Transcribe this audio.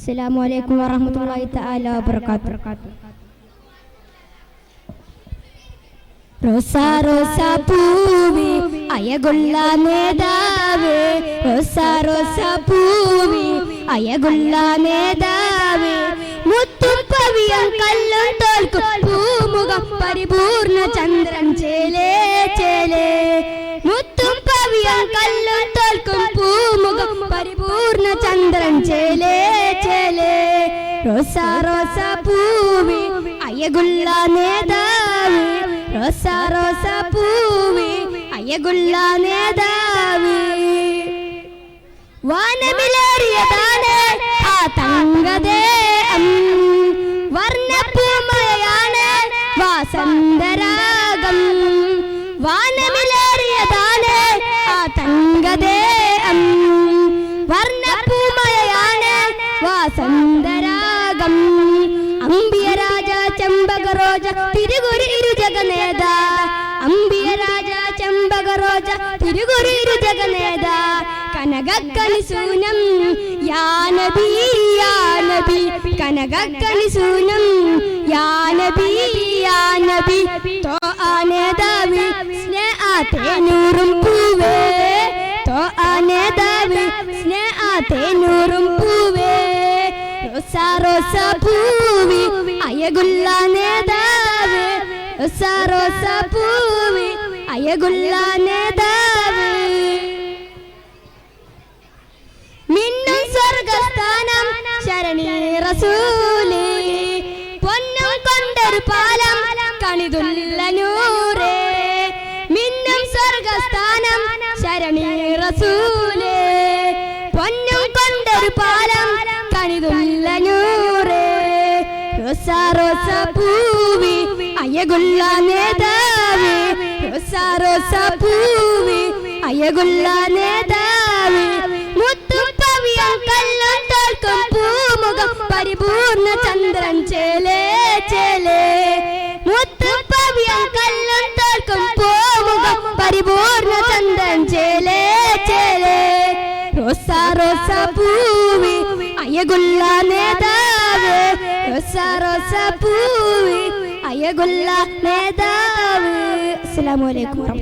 അസ്സലാമു അലൈക്കും വറഹ്മത്തുള്ളാഹി തആല വബറകാതുഹു. റോസാ റോസാ പൂവി അയകുള്ള നേതാവേ, റോസാ റോസാ പൂവി അയകുള്ള നേതാവേ, മുത്തും പവിയം കല്ലും തോൽക്കും പൂമുഖം പരിപൂർണ ചന്ദ്രൻ ചേലേ ചേലേ, മുത്തും പവിയം കല്ലും തോൽക്കും പൂമുഖം പരിപൂർണ ചന്ദ്രൻ ചേലേ ചേലേ, റോസാ റോസാ പൂവി അയകുള്ള നേതാവേ, റോസാ റോസാ പൂവി അയകുള്ള നേതാവേ, വാനമിലേറിയതാണ് ആ തങ്കദേഹം, വർണ്ണപ്പൂമഴയാണ് വാസന്തരാഗം, വാനമിലേറിയതാണ് ആ തങ്കദേഹം, വർണ്ണപ്പൂമഴയാണ് വാസന്തരാഗം, അംബിയ രാജ ചെമ്പക റോജ തിരുകുരു ഇരുജഗനേത, അംബിയ രാജ ചെമ്പക റോജ തിരുകുരു ഇരുജഗനേത, കനകക്കണി സൂനം യാ നബി യാ നബി, കനകക്കണി സൂനം യാ നബി യാ നബി, തോ ആനേതാവി സ്നേഹത്തെ നൂറും പൂവേ, തോ ആനേതാവി സ്നേഹത്തെ നൂറും പൂവേ, റോസാ റോസാ പൂവി അയകുള്ള നേതാവേ, റോസാ റോസാ പൂവി അയകുള്ള നേതാവേ, മിന്നും സ്വർഗസ്ഥാനം ശരണി റസൂലേ, പൊന്നും കൊണ്ടൊരു പാലം കണിതുള്ള നൂറേ, മിന്നും സ്വർഗസ്ഥാനം ശരണി റസൂലേ, പൊന്നും കൊണ്ടൊരു പാലം കണിതുള്ള നൂറേ, റോസാ റോസാ പൂവി അയകുള്ള നേതാവേ, റോസാ റോസാ പൂവി അയകുള്ള നേതാവേ, മുത്തും പവിയം കല്ലും തോൽക്കും പൂമുഖം പരിപൂർണ ചന്ദ്രൻ ചേലേ ചേലേ, മുത്തും പവിയം കല്ലും തോൽക്കും പൂമുഖം പരിപൂർണ ചന്ദ്രൻ ചേലേ ചേലേ, റോസാ റോസാ പൂവി അയകുള്ള നേതാവേ, റോസാ റോസാ പൂവി അയകുള്ള നേതാവേ. അസ്സലാമു അലൈക്കും.